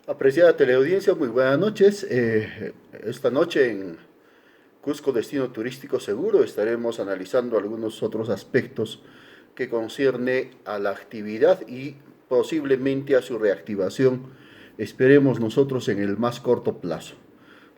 Apreciada teleaudiencia, muy buenas noches. Esta noche en Cusco Destino Turístico Seguro estaremos analizando algunos otros aspectos que concierne a la actividad y posiblemente a su reactivación, esperemos nosotros en el más corto plazo.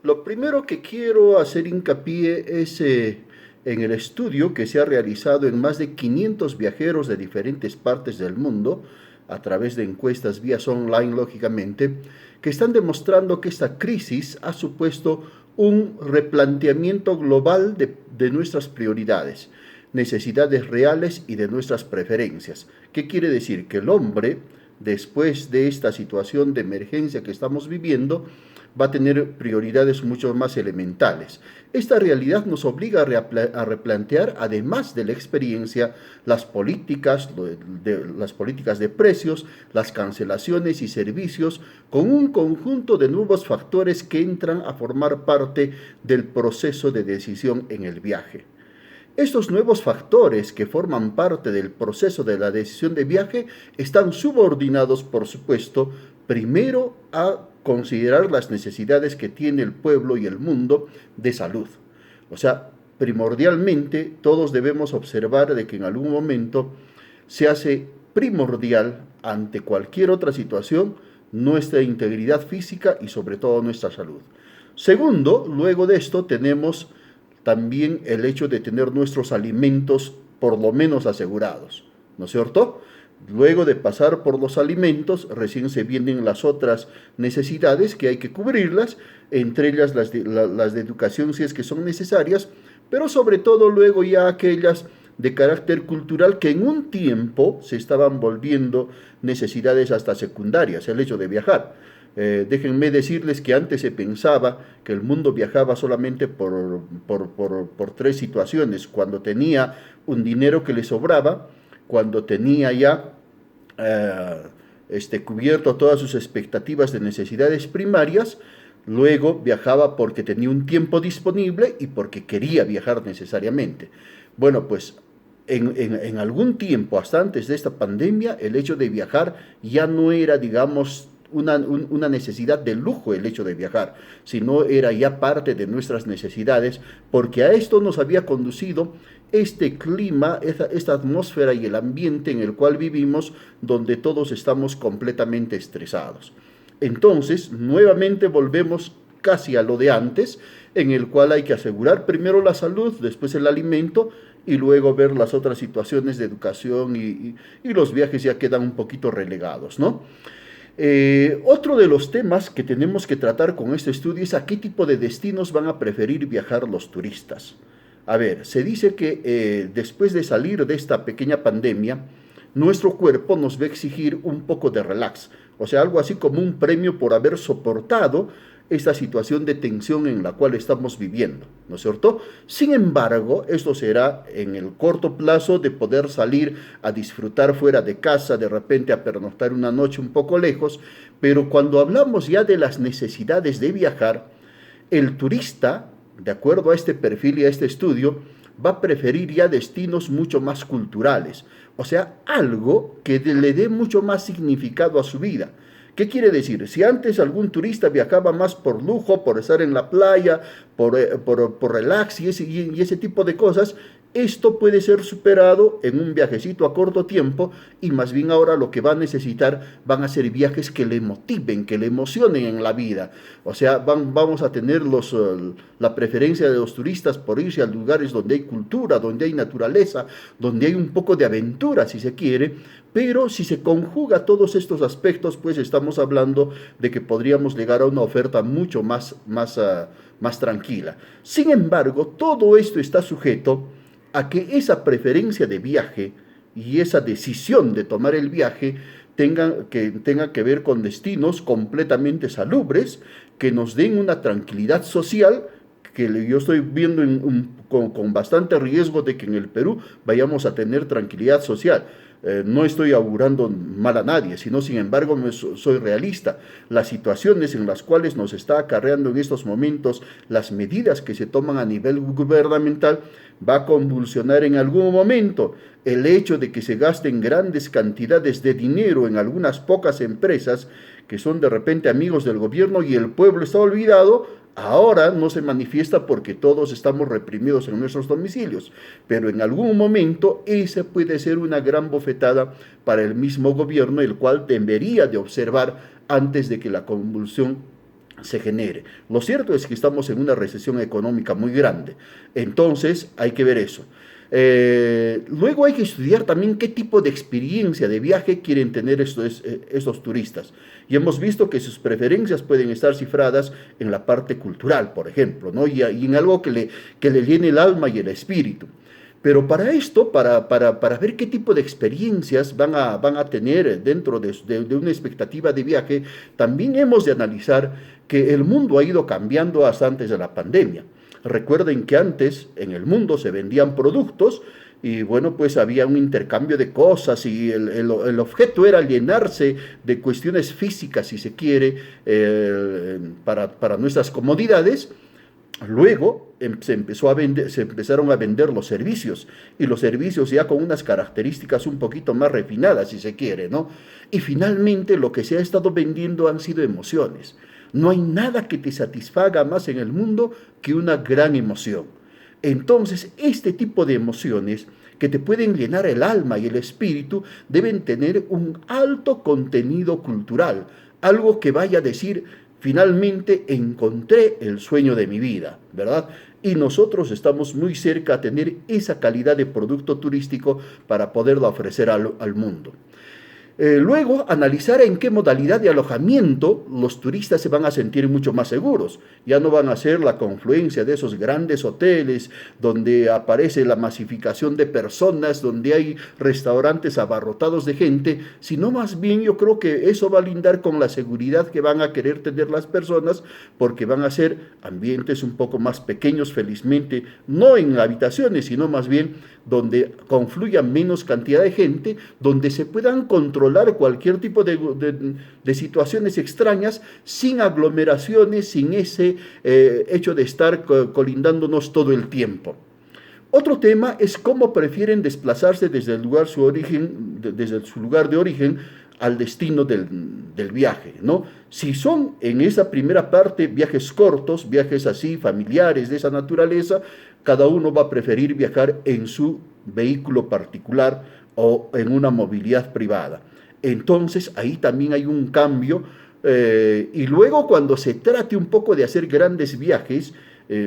Lo primero que quiero hacer hincapié es en el estudio que se ha realizado en más de 500 viajeros de diferentes partes del mundo, a través de encuestas vías online, lógicamente, que están demostrando que esta crisis ha supuesto un replanteamiento global de nuestras prioridades, necesidades reales y de nuestras preferencias. ¿Qué quiere decir? Que el hombre, después de esta situación de emergencia que estamos viviendo, va a tener prioridades mucho más elementales. Esta realidad nos obliga a replantear, además de la experiencia, las políticas de precios, las cancelaciones y servicios, con un conjunto de nuevos factores que entran a formar parte del proceso de decisión en el viaje. Estos nuevos factores que forman parte del proceso de la decisión de viaje están subordinados, por supuesto, primero a considerar las necesidades que tiene el pueblo y el mundo de salud. O sea, primordialmente todos debemos observar de que en algún momento se hace primordial ante cualquier otra situación nuestra integridad física y sobre todo nuestra salud. Segundo, luego de esto tenemos también el hecho de tener nuestros alimentos por lo menos asegurados, ¿no es cierto? Luego de pasar por los alimentos, recién se vienen las otras necesidades que hay que cubrirlas, entre ellas las de educación si es que son necesarias, pero sobre todo luego ya aquellas de carácter cultural que en un tiempo se estaban volviendo necesidades hasta secundarias, el hecho de viajar. Déjenme decirles que antes se pensaba que el mundo viajaba solamente por tres situaciones: cuando tenía un dinero que le sobraba, cuando tenía ya cubierto todas sus expectativas de necesidades primarias, luego viajaba porque tenía un tiempo disponible y porque quería viajar necesariamente. Bueno, pues en algún tiempo, hasta antes de esta pandemia, el hecho de viajar ya no era, digamos, una necesidad de lujo el hecho de viajar, sino era ya parte de nuestras necesidades, porque a esto nos había conducido este clima, esta atmósfera y el ambiente en el cual vivimos, donde todos estamos completamente estresados. Entonces, nuevamente volvemos casi a lo de antes, en el cual hay que asegurar primero la salud, después el alimento, y luego ver las otras situaciones de educación y los viajes ya quedan un poquito relegados, ¿no? Otro de los temas que tenemos que tratar con este estudio es a qué tipo de destinos van a preferir viajar los turistas. A ver, se dice que después de salir de esta pequeña pandemia, nuestro cuerpo nos va a exigir un poco de relax, o sea, algo así como un premio por haber soportado esta situación de tensión en la cual estamos viviendo, ¿no es cierto? Sin embargo, esto será en el corto plazo de poder salir a disfrutar fuera de casa, de repente a pernoctar una noche un poco lejos, pero cuando hablamos ya de las necesidades de viajar, el turista, de acuerdo a este perfil y a este estudio, va a preferir ya destinos mucho más culturales, o sea, algo que le dé mucho más significado a su vida. ¿Qué quiere decir? Si antes algún turista viajaba más por lujo, por estar en la playa, por relax y ese tipo de cosas, esto puede ser superado en un viajecito a corto tiempo, y más bien ahora lo que va a necesitar van a ser viajes que le motiven, que le emocionen en la vida. O sea, vamos a tener la preferencia de los turistas por irse a lugares donde hay cultura, donde hay naturaleza, donde hay un poco de aventura, si se quiere, pero si se conjuga todos estos aspectos, pues estamos hablando de que podríamos llegar a una oferta mucho más tranquila. Sin embargo, todo esto está sujeto a que esa preferencia de viaje y esa decisión de tomar el viaje tenga que ver con destinos completamente salubres, que nos den una tranquilidad social, que yo estoy viendo con bastante riesgo de que en el Perú vayamos a tener tranquilidad social. No estoy augurando mal a nadie, sino sin embargo soy realista. Las situaciones en las cuales nos está acarreando en estos momentos las medidas que se toman a nivel gubernamental va a convulsionar en algún momento. El hecho de que se gasten grandes cantidades de dinero en algunas pocas empresas que son de repente amigos del gobierno y el pueblo está olvidado, ahora no se manifiesta porque todos estamos reprimidos en nuestros domicilios, pero en algún momento esa puede ser una gran bofetada para el mismo gobierno, el cual debería de observar antes de que la convulsión se genere. Lo cierto es que estamos en una recesión económica muy grande, entonces hay que ver eso. Luego hay que estudiar también qué tipo de experiencia de viaje quieren tener estos turistas. Y hemos visto que sus preferencias pueden estar cifradas en la parte cultural, por ejemplo, ¿no? y en algo que le llene el alma y el espíritu. Pero para esto, para ver qué tipo de experiencias van a tener dentro de una expectativa de viaje, también hemos de analizar que el mundo ha ido cambiando hasta antes de la pandemia. Recuerden que antes en el mundo se vendían productos y bueno, pues había un intercambio de cosas y el objeto era llenarse de cuestiones físicas, si se quiere, para nuestras comodidades. Luego se empezaron a vender los servicios, y los servicios ya con unas características un poquito más refinadas, si se quiere, ¿no? Y finalmente lo que se ha estado vendiendo han sido emociones. No hay nada que te satisfaga más en el mundo que una gran emoción. Entonces, este tipo de emociones que te pueden llenar el alma y el espíritu deben tener un alto contenido cultural, algo que vaya a decir: finalmente encontré el sueño de mi vida, ¿verdad? Y nosotros estamos muy cerca a tener esa calidad de producto turístico para poderlo ofrecer al mundo. Luego, analizar en qué modalidad de alojamiento los turistas se van a sentir mucho más seguros. Ya no van a ser la confluencia de esos grandes hoteles donde aparece la masificación de personas, donde hay restaurantes abarrotados de gente, sino más bien yo creo que eso va a lindar con la seguridad que van a querer tener las personas, porque van a ser ambientes un poco más pequeños, felizmente, no en habitaciones, sino más bien donde confluya menos cantidad de gente, donde se puedan controlar cualquier tipo de situaciones extrañas, sin aglomeraciones, sin ese hecho de estar colindándonos todo el tiempo. Otro tema es cómo prefieren desplazarse desde desde su lugar de origen al destino del viaje, ¿no? Si son en esa primera parte viajes cortos, viajes así familiares de esa naturaleza, cada uno va a preferir viajar en su vehículo particular o en una movilidad privada. Entonces ahí también hay un cambio, y luego cuando se trate un poco de hacer grandes viajes,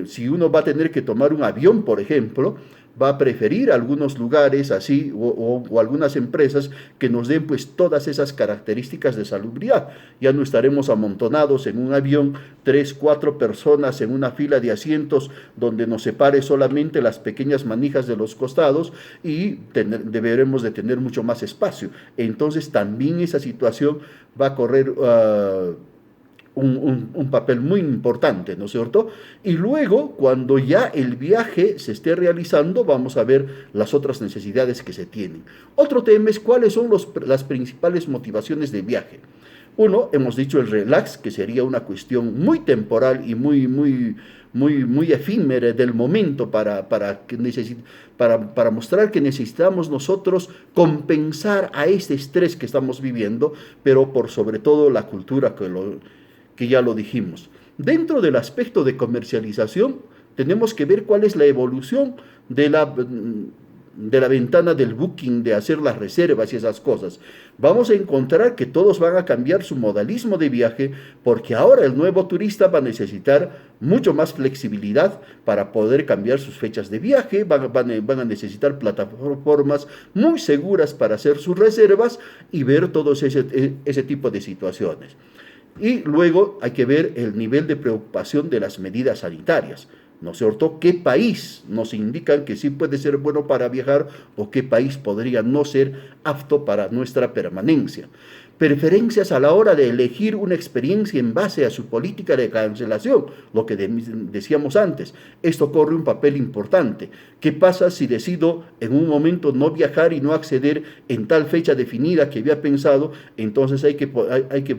si uno va a tener que tomar un avión, por ejemplo, va a preferir algunos lugares así o algunas empresas que nos den pues todas esas características de salubridad. Ya no estaremos amontonados en un avión, 3, 4 personas en una fila de asientos donde nos separe solamente las pequeñas manijas de los costados, y deberemos de tener mucho más espacio. Entonces también esa situación va a correr un papel muy importante, ¿no es cierto? Y luego, cuando ya el viaje se esté realizando, vamos a ver las otras necesidades que se tienen. Otro tema es cuáles son las principales motivaciones del viaje. Uno, hemos dicho el relax, que sería una cuestión muy temporal y muy efímera del momento para mostrar que necesitamos nosotros compensar a este estrés que estamos viviendo, pero por sobre todo la cultura que ya lo dijimos. Dentro del aspecto de comercialización, tenemos que ver cuál es la evolución de la ventana del booking, de hacer las reservas y esas cosas. Vamos a encontrar que todos van a cambiar su modalismo de viaje, porque ahora el nuevo turista va a necesitar mucho más flexibilidad para poder cambiar sus fechas de viaje, van a necesitar plataformas muy seguras para hacer sus reservas y ver todo ese tipo de situaciones. Y luego hay que ver el nivel de preocupación de las medidas sanitarias, ¿no es cierto? ¿Qué país nos indican que sí puede ser bueno para viajar o qué país podría no ser apto para nuestra permanencia? preferencias a la hora de elegir una experiencia en base a su política de cancelación, lo que decíamos antes. Esto corre un papel importante. ¿Qué pasa si decido en un momento no viajar y no acceder en tal fecha definida que había pensado? Entonces hay que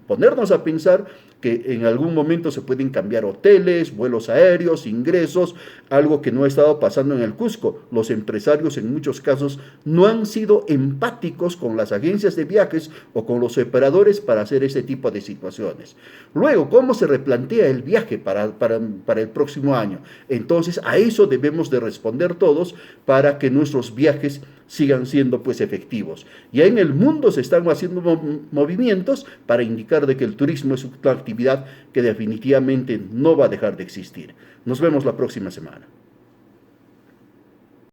ponernos a pensar que en algún momento se pueden cambiar hoteles, vuelos aéreos, ingresos, algo que no ha estado pasando en el Cusco. Los empresarios en muchos casos no han sido empáticos con las agencias de viajes o con los operadores para hacer ese tipo de situaciones. Luego, ¿cómo se replantea el viaje para el próximo año? Entonces, a eso debemos de responder todos para que nuestros viajes sigan siendo pues efectivos. Ya en el mundo se están haciendo movimientos para indicar de que el turismo es una actividad que definitivamente no va a dejar de existir. Nos vemos la próxima semana.